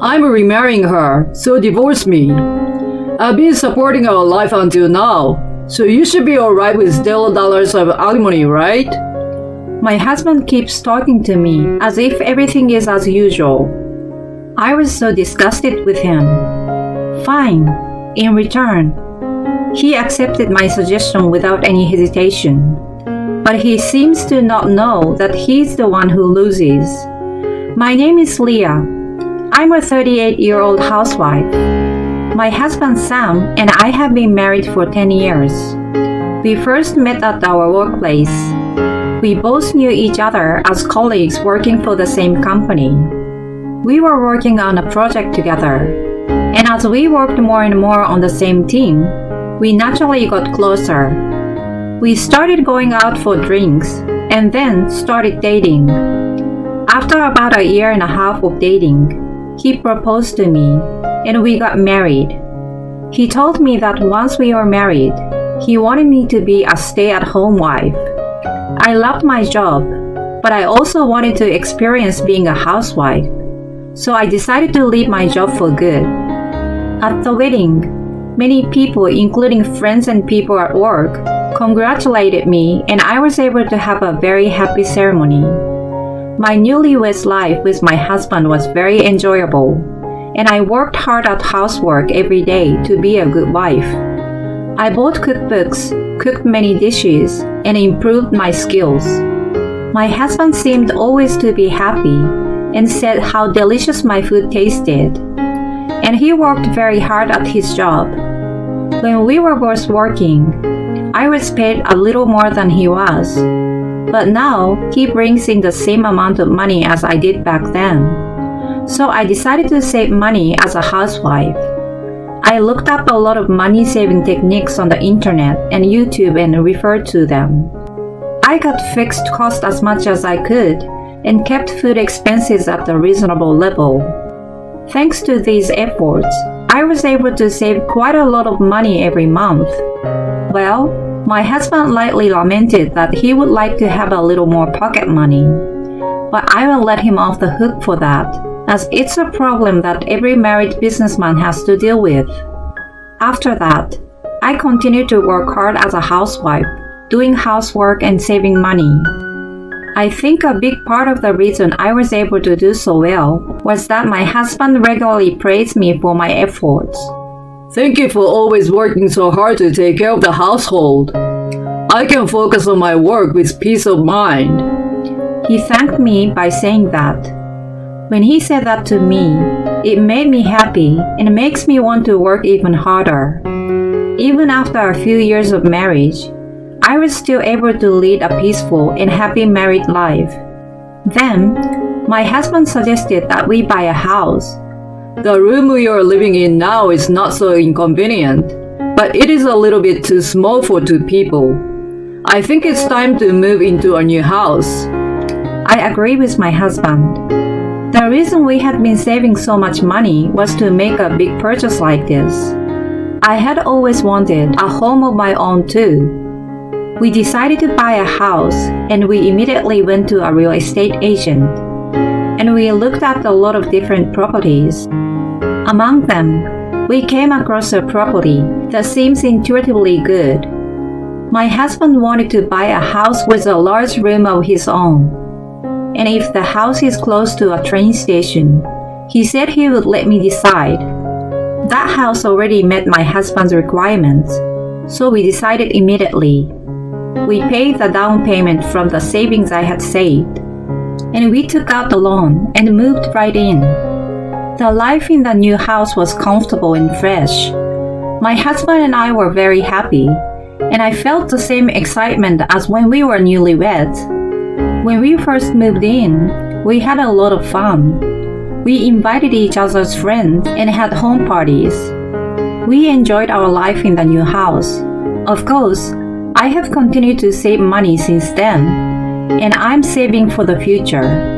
I'm remarrying her, so divorce me. I've been supporting our life until now, so you should be alright with $0 of alimony, right? My husband keeps talking to me as if everything is as usual. I was so disgusted with him. Fine. In return, he accepted my suggestion without any hesitation. But he seems to not know that he's the one who loses. My name is Leah. I'm a 38-year-old housewife. My husband Sam and I have been married for 10 years. We first met at our workplace. We both knew each other as colleagues working for the same company. We were working on a project together, and as we worked more and more on the same team, we naturally got closer. We started going out for drinks and then started dating. After about a year and a half of dating, he proposed to me and we got married. He told me that once we were married, he wanted me to be a stay-at-home wife. I loved my job, but I also wanted to experience being a housewife, so I decided to leave my job for good. At the wedding, many people, including friends and people at work, congratulated me and I was able to have a very happy ceremony. My newlywed life with my husband was very enjoyable, and I worked hard at housework every day to be a good wife. I bought cookbooks, cooked many dishes, and improved my skills. My husband seemed always to be happy and said how delicious my food tasted. And he worked very hard at his job. When we were both working, I was paid a little more than he was. But now, he brings in the same amount of money as I did back then. So I decided to save money as a housewife. I looked up a lot of money-saving techniques on the internet and YouTube and referred to them. I cut fixed costs as much as I could and kept food expenses at a reasonable level. Thanks to these efforts, I was able to save quite a lot of money every month. Well, my husband lightly lamented that he would like to have a little more pocket money. But I will let him off the hook for that, as it's a problem that every married businessman has to deal with. After that, I continued to work hard as a housewife, doing housework and saving money. I think a big part of the reason I was able to do so well was that my husband regularly praised me for my efforts. Thank you for always working so hard to take care of the household. I can focus on my work with peace of mind. He thanked me by saying that. When he said that to me, it made me happy and makes me want to work even harder. Even after a few years of marriage, I was still able to lead a peaceful and happy married life. Then, my husband suggested that we buy a house. The room we are living in now is not so inconvenient, but it is a little bit too small for two people. I think it's time to move into a new house. I agree with my husband. The reason we had been saving so much money was to make a big purchase like this. I had always wanted a home of my own too. We decided to buy a house and we immediately went to a real estate agent. And we looked at a lot of different properties. Among them, we came across a property that seems intuitively good. My husband wanted to buy a house with a large room of his own. And if the house is close to a train station, he said he would let me decide. That house already met my husband's requirements, so we decided immediately. We paid the down payment from the savings I had saved, and we took out the loan and moved right in. The life in the new house was comfortable and fresh. My husband and I were very happy, and I felt the same excitement as when we were newlyweds. When we first moved in, we had a lot of fun. We invited each other's friends and had home parties. We enjoyed our life in the new house. Of course, I have continued to save money since then, and I'm saving for the future.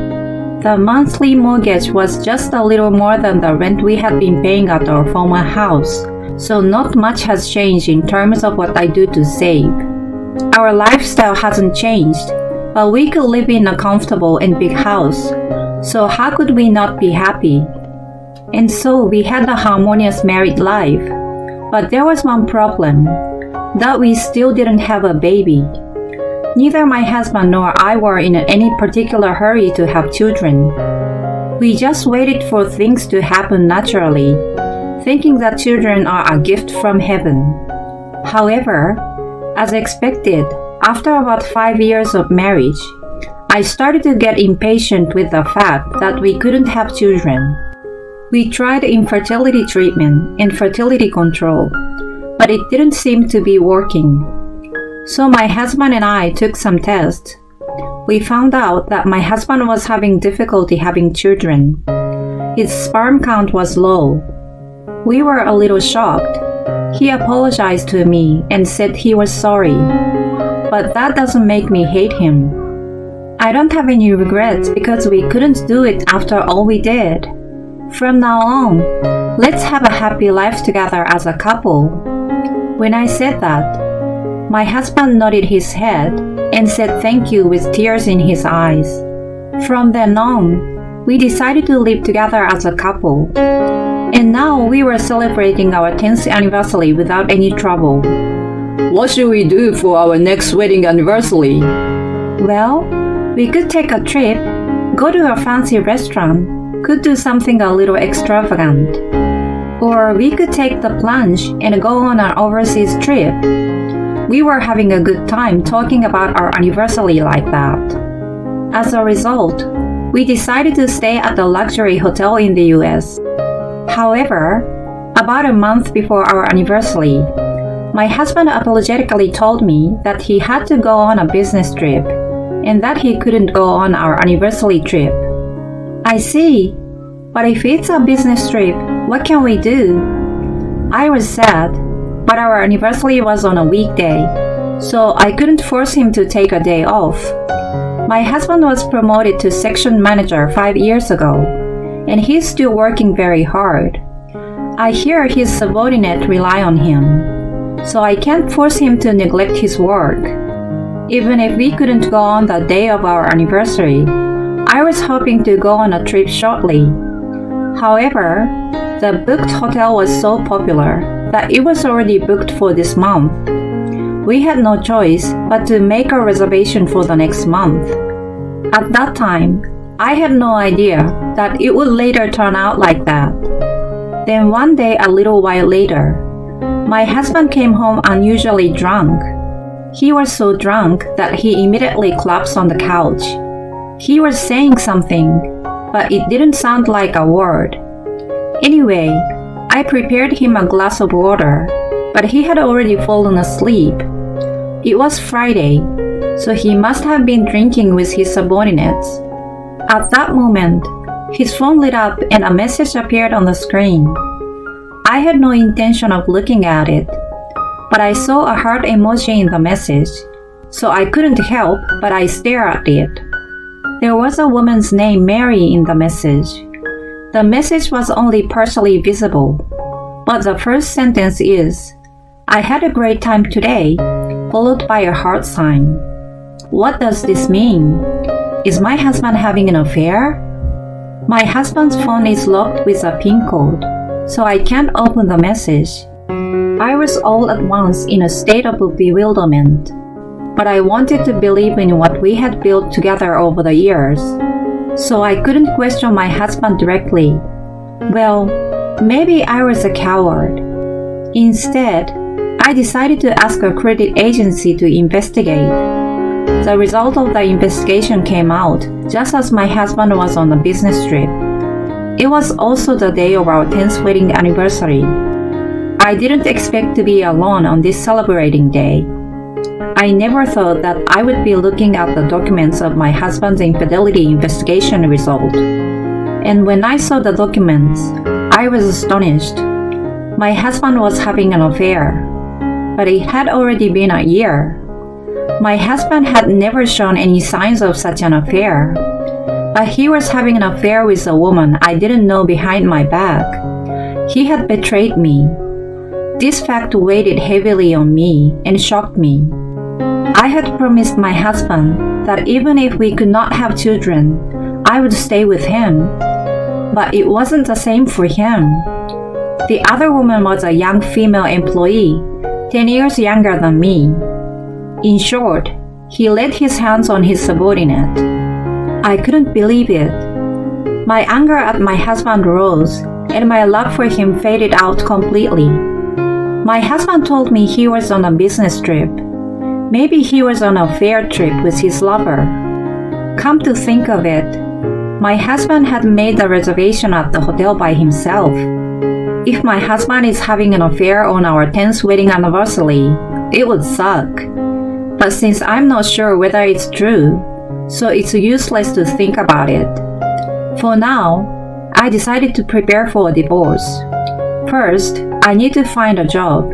The monthly mortgage was just a little more than the rent we had been paying at our former house, so not much has changed in terms of what I do to save. Our lifestyle hasn't changed, but we could live in a comfortable and big house, so how could we not be happy? and so we had a harmonious married life. But there was one problem, that we still didn't have a baby. Neither my husband nor I were in any particular hurry to have children. We just waited for things to happen naturally, thinking that children are a gift from heaven. However, as expected, after about 5 years of marriage, I started to get impatient with the fact that we couldn't have children. We tried infertility treatment and fertility control, but it didn't seem to be working. So my husband and I took some tests. We found out that my husband was having difficulty having children. His sperm count was low. We were a little shocked. He apologized to me and said he was sorry. But that doesn't make me hate him. I don't have any regrets because we couldn't do it after all we did. From now on, let's have a happy life together as a couple. When I said that, my husband nodded his head and said thank you with tears in his eyes. From then on, we decided to live together as a couple. And now we were celebrating our 10th anniversary without any trouble. What should we do for our next wedding anniversary? Well, we could take a trip, go to a fancy restaurant, could do something a little extravagant. Or we could take the plunge and go on an overseas trip. We were having a good time talking about our anniversary like that. As a result, we decided to stay at the luxury hotel in the US. However, about a month before our anniversary, my husband apologetically told me that he had to go on a business trip and that he couldn't go on our anniversary trip. I see, but if it's a business trip, what can we do? I was sad, but our anniversary was on a weekday, so I couldn't force him to take a day off. My husband was promoted to section manager 5 years ago, and he's still working very hard. I hear his subordinates rely on him, so I can't force him to neglect his work. Even if we couldn't go on the day of our anniversary, I was hoping to go on a trip shortly. However, the booked hotel was so popular that it was already booked for this month. We had no choice but to make a reservation for the next month. At that time, I had no idea that it would later turn out like that. Then one day a little while later, my husband came home unusually drunk. He was so drunk that he immediately collapsed on the couch. He was saying something, but it didn't sound like a word. Anyway, I prepared him a glass of water, but he had already fallen asleep. It was Friday, so he must have been drinking with his subordinates. At that moment, his phone lit up and a message appeared on the screen. I had no intention of looking at it, but I saw a heart emoji in the message, so I couldn't help but I stared at it. There was a woman's name Mary in the message. The message was only partially visible, but the first sentence is, "I had a great time today," followed by a heart sign. What does this mean? Is my husband having an affair? My husband's phone is locked with a PIN code, so I can't open the message. I was all at once in a state of bewilderment, but I wanted to believe in what we had built together over the years, so I couldn't question my husband directly. Well, maybe I was a coward. Instead, I decided to ask a credit agency to investigate. The result of the investigation came out just as my husband was on a business trip. It was also the day of our 10th wedding anniversary. I didn't expect to be alone on this celebrating day. I never thought that I would be looking at the documents of my husband's infidelity investigation result. And when I saw the documents, I was astonished. My husband was having an affair, but it had already been a year. My husband had never shown any signs of such an affair, but he was having an affair with a woman I didn't know behind my back. He had betrayed me. This fact weighed heavily on me and shocked me. I had promised my husband that even if we could not have children, I would stay with him. But it wasn't the same for him. The other woman was a young female employee, 10 years younger than me. In short, he laid his hands on his subordinate. I couldn't believe it. My anger at my husband rose, and my love for him faded out completely. My husband told me he was on a business trip. Maybe he was on a fair trip with his lover. Come to think of it, my husband had made the reservation at the hotel by himself. If my husband is having an affair on our 10th wedding anniversary, it would suck. But since I'm not sure whether it's true, so it's useless to think about it. For now, I decided to prepare for a divorce. First, I need to find a job.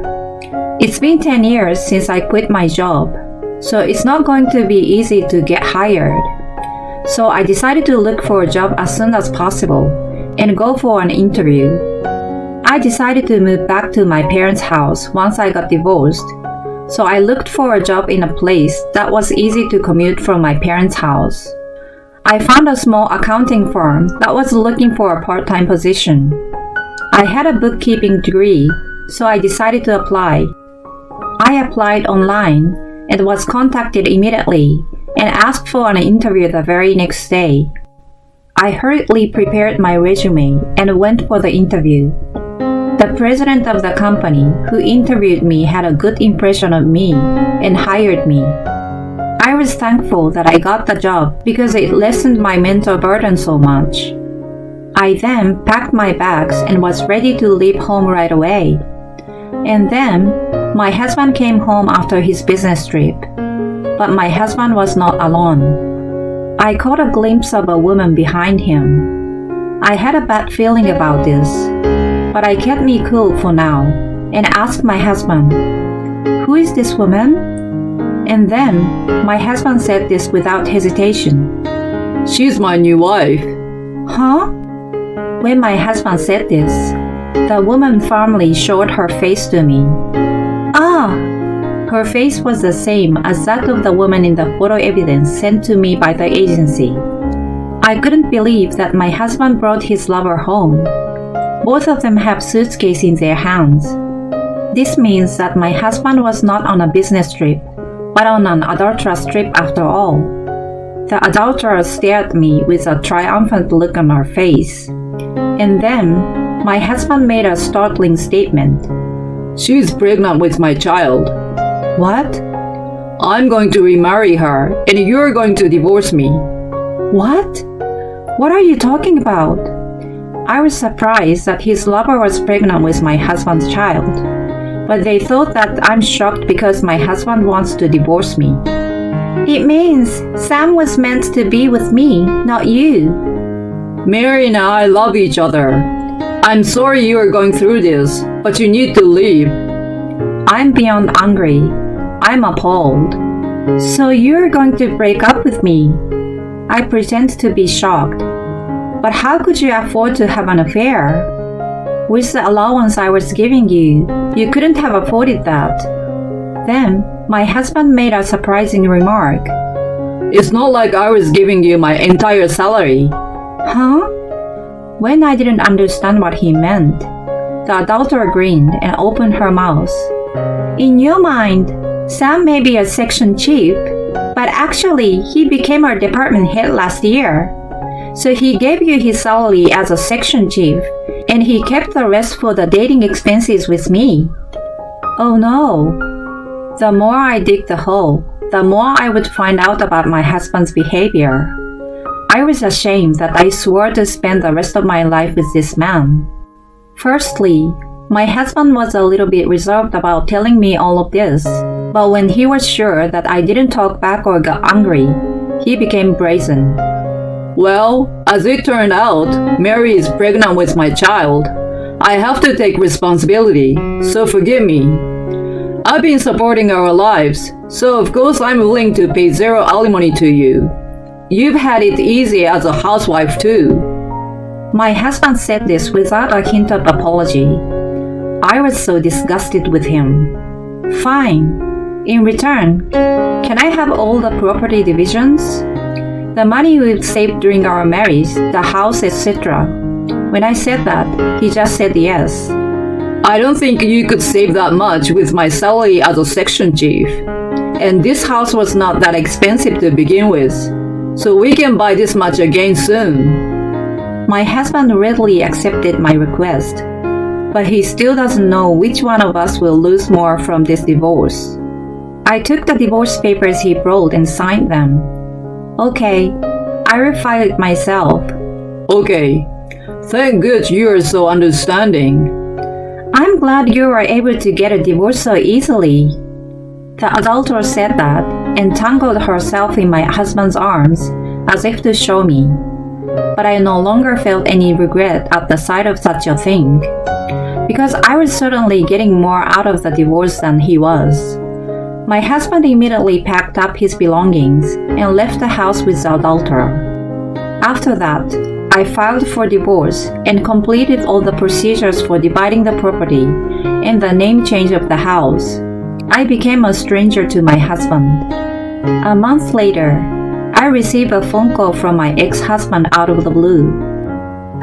It's been 10 years since I quit my job, so it's not going to be easy to get hired. So I decided to look for a job as soon as possible and go for an interview. I decided to move back to my parents' house once I got divorced, so I looked for a job in a place that was easy to commute from my parents' house. I found a small accounting firm that was looking for a part-time position. I had a bookkeeping degree, so I decided to apply. I applied online and was contacted immediately and asked for an interview the very next day. I hurriedly prepared my resume and went for the interview. The president of the company who interviewed me had a good impression of me and hired me. I was thankful that I got the job because it lessened my mental burden so much. I then packed my bags and was ready to leave home right away. And then, my husband came home after his business trip. But my husband was not alone. I caught a glimpse of a woman behind him. I had a bad feeling about this, but I kept me cool for now and asked my husband, "Who is this woman?" And then, my husband said this without hesitation. She's my new wife. Huh? When my husband said this, the woman firmly showed her face to me. Ah! Her face was the same as that of the woman in the photo evidence sent to me by the agency. I couldn't believe that my husband brought his lover home. Both of them have suitcases in their hands. This means that my husband was not on a business trip, but on an adulterous trip after all. The adulterer stared at me with a triumphant look on her face. And then, my husband made a startling statement. She's pregnant with my child. What? I'm going to remarry her, and you're going to divorce me. What? What are you talking about? I was surprised that his lover was pregnant with my husband's child, but they thought that I'm shocked because my husband wants to divorce me. It means Sam was meant to be with me, not you. Mary and I love each other. I'm sorry you are going through this, but you need to leave. I'm beyond angry. I'm appalled. So you're going to break up with me? I pretend to be shocked. But how could you afford to have an affair? With the allowance I was giving you, you couldn't have afforded that. Then, my husband made a surprising remark. It's not like I was giving you my entire salary. Huh? When I didn't understand what he meant, the adulterer grinned and opened her mouth. In your mind, Sam may be a section chief, but actually he became our department head last year. So he gave you his salary as a section chief, and he kept the rest for the dating expenses with me. Oh no. The more I dig the hole, the more I would find out about my husband's behavior. I was ashamed that I swore to spend the rest of my life with this man. Firstly, my husband was a little bit reserved about telling me all of this, but when he was sure that I didn't talk back or got angry, he became brazen. Well, as it turned out, Mary is pregnant with my child. I have to take responsibility, so forgive me. I've been supporting our lives, so of course I'm willing to pay zero alimony to you. You've had it easy as a housewife too. My husband said this without a hint of apology. I was so disgusted with him. Fine. In return, can I have all the property divisions? The money we've saved during our marriage, the house, etc. When I said that, he just said yes. I don't think you could save that much with my salary as a section chief. And this house was not that expensive to begin with, so we can buy this much again soon. My husband readily accepted my request, but he still doesn't know which one of us will lose more from this divorce. I took the divorce papers he brought and signed them. Okay, I will file it myself. Okay, thank God you are so understanding. I'm glad you were able to get a divorce so easily. The adulterer said that and tangled herself in my husband's arms as if to show me. But I no longer felt any regret at the sight of such a thing, because I was certainly getting more out of the divorce than he was. My husband immediately packed up his belongings and left the house with the adulterer. After that, I filed for divorce and completed all the procedures for dividing the property and the name change of the house. I became a stranger to my husband. A month later, I received a phone call from my ex-husband out of the blue.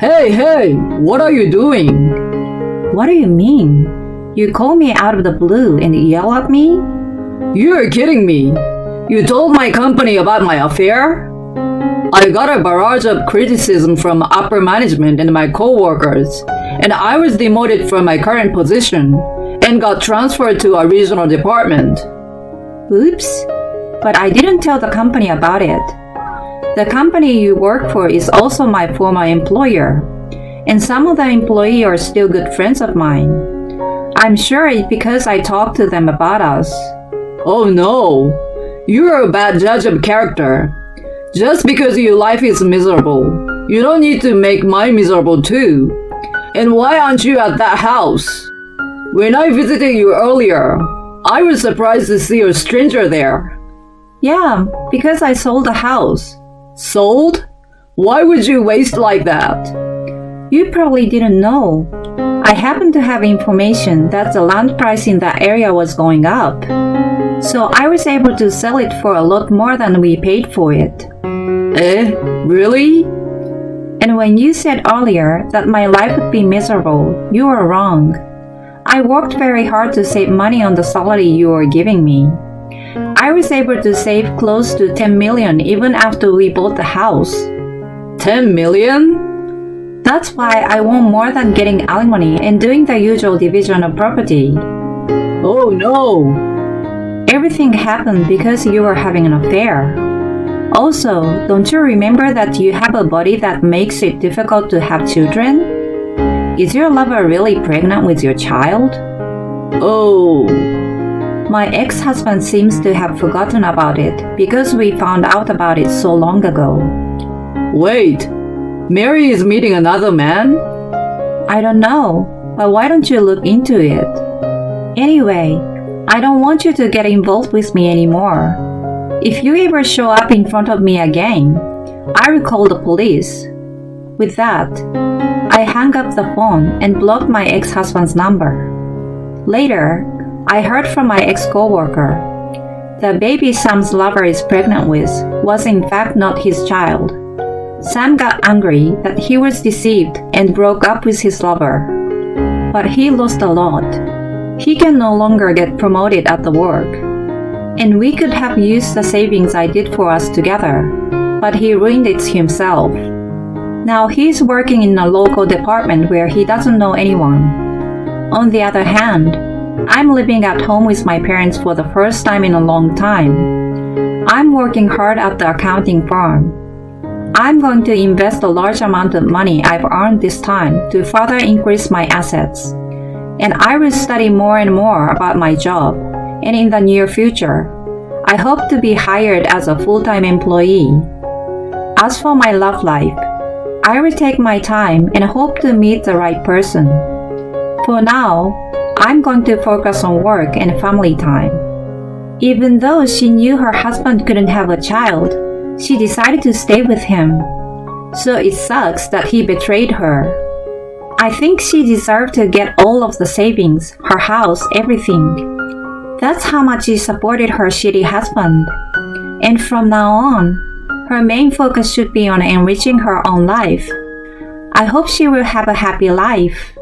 Hey, what are you doing? What do you mean? You call me out of the blue and yell at me? You're kidding me. You told my company about my affair? I got a barrage of criticism from upper management and my co-workers, and I was demoted from my current position and got transferred to a regional department. Oops, but I didn't tell the company about it. The company you work for is also my former employer, and some of the employees are still good friends of mine. I'm sure it's because I talked to them about us. Oh no, you're a bad judge of character. Just because your life is miserable, you don't need to make mine miserable too. And why aren't you at that house? When I visited you earlier, I was surprised to see a stranger there. Yeah, because I sold the house. Sold? Why would you waste like that? You probably didn't know. I happened to have information that the land price in that area was going up. So I was able to sell it for a lot more than we paid for it. Eh? Really? And when you said earlier that my life would be miserable, you were wrong. I worked very hard to save money on the salary you were giving me. I was able to save close to 10 million even after we bought the house. 10 million? That's why I want more than getting alimony and doing the usual division of property. Oh no! Everything happened because you were having an affair. Also, don't you remember that you have a body that makes it difficult to have children? Is your lover really pregnant with your child? Oh. My ex-husband seems to have forgotten about it because we found out about it so long ago. Wait, Mary is meeting another man? I don't know, but why don't you look into it? Anyway, I don't want you to get involved with me anymore. If you ever show up in front of me again, I will call the police. With that, I hung up the phone and blocked my ex-husband's number. Later, I heard from my ex-coworker. The baby Sam's lover is pregnant with was in fact not his child. Sam got angry that he was deceived and broke up with his lover. But he lost a lot. He can no longer get promoted at the work. And we could have used the savings I did for us together, but he ruined it himself. Now he's working in a local department where he doesn't know anyone. On the other hand, I'm living at home with my parents for the first time in a long time. I'm working hard at the accounting firm. I'm going to invest a large amount of money I've earned this time to further increase my assets. And I will study more and more about my job, and in the near future, I hope to be hired as a full-time employee. As for my love life, I will take my time and hope to meet the right person. For now, I'm going to focus on work and family time. Even though she knew her husband couldn't have a child, she decided to stay with him. So it sucks that he betrayed her. I think she deserved to get all of the savings, her house, everything. That's how much she supported her shitty husband. And from now on, her main focus should be on enriching her own life. I hope she will have a happy life.